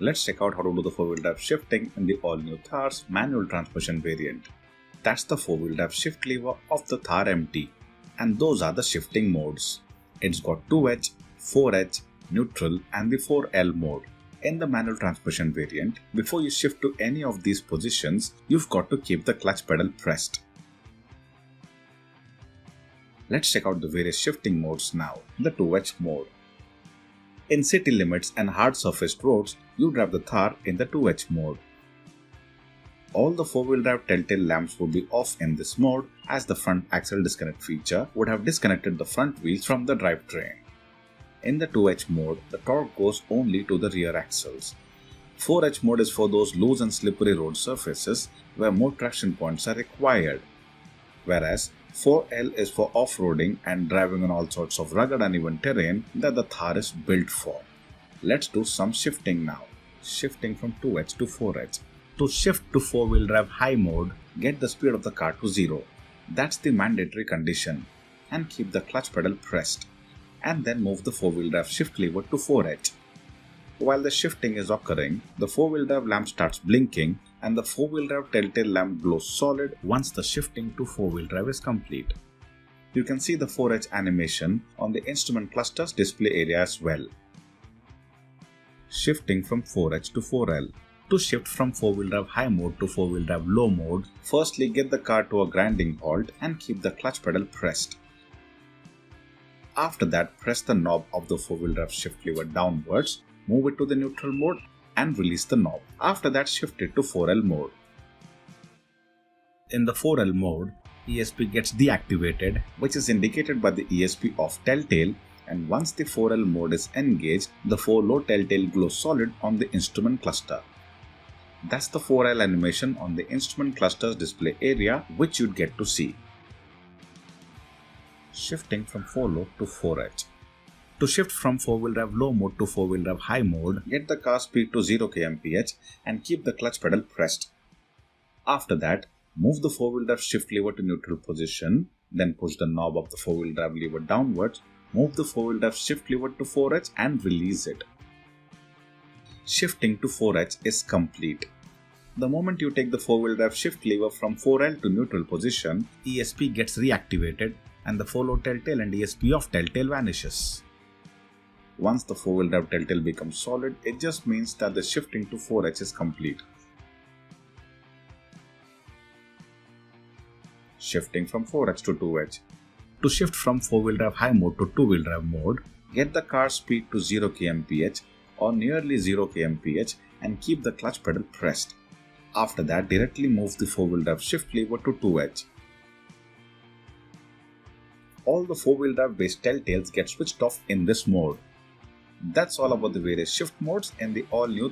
Let's check out how to do the 4-wheel drive shifting in the all-new Thar's manual transmission variant. That's the 4-wheel drive shift lever of the Thar MT, and those are the shifting modes. It's got 2H, 4H, neutral and the 4L mode. In the manual transmission variant, before you shift to any of these positions, you've got to keep the clutch pedal pressed. Let's check out the various shifting modes now. The 2H mode. In city limits and hard surfaced roads, you drive the Thar in the 2H mode. All the 4-wheel drive telltale lamps would be off in this mode, as the front axle disconnect feature would have disconnected the front wheels from the drivetrain. In the 2H mode, the torque goes only to the rear axles. 4H mode is for those loose and slippery road surfaces where more traction points are required, whereas 4L is for off-roading and driving on all sorts of rugged and uneven terrain that the Thar is built for. Let's do some shifting now. Shifting from 2H to 4H. To shift to 4-wheel drive high mode, get the speed of the car to 0. That's the mandatory condition. And keep the clutch pedal pressed. And then move the 4-wheel drive shift lever to 4H. While the shifting is occurring, the 4-wheel drive lamp starts blinking and the 4-wheel drive telltale lamp glows solid once the shifting to 4-wheel drive is complete. You can see the 4H animation on the instrument cluster's display area as well. Shifting from 4H to 4L. To shift from 4-wheel drive high mode to 4-wheel drive low mode, firstly get the car to a grinding halt and keep the clutch pedal pressed. After that, press the knob of the 4-wheel drive shift lever downwards, move it to the neutral mode and release the knob. After that, shift it to 4L mode. In the 4L mode, ESP gets deactivated, which is indicated by the ESP off telltale, and once the 4L mode is engaged, the 4 low telltale glows solid on the instrument cluster. That's the 4L animation on the instrument cluster's display area, which you'd get to see. Shifting from 4 low to 4H. To shift from 4-wheel drive low mode to 4-wheel drive high mode, get the car speed to 0 kmph and keep the clutch pedal pressed. After that, move the 4-wheel drive shift lever to neutral position, then push the knob of the 4-wheel drive lever downwards, move the 4-wheel drive shift lever to 4H and release it. Shifting to 4H is complete. The moment you take the 4-wheel drive shift lever from 4L to neutral position, ESP gets reactivated and the 4 low telltale and ESP off telltale vanishes. Once the 4-wheel drive telltale becomes solid, it just means that the shifting to 4H is complete. Shifting from 4H to 2H. To shift from 4-wheel drive high mode to 2-wheel drive mode, get the car speed to 0 kmph or nearly 0 kmph and keep the clutch pedal pressed. After that, directly move the 4-wheel drive shift lever to 2H. All the 4-wheel drive based telltales get switched off in this mode. That's all about the various shift modes in the all-new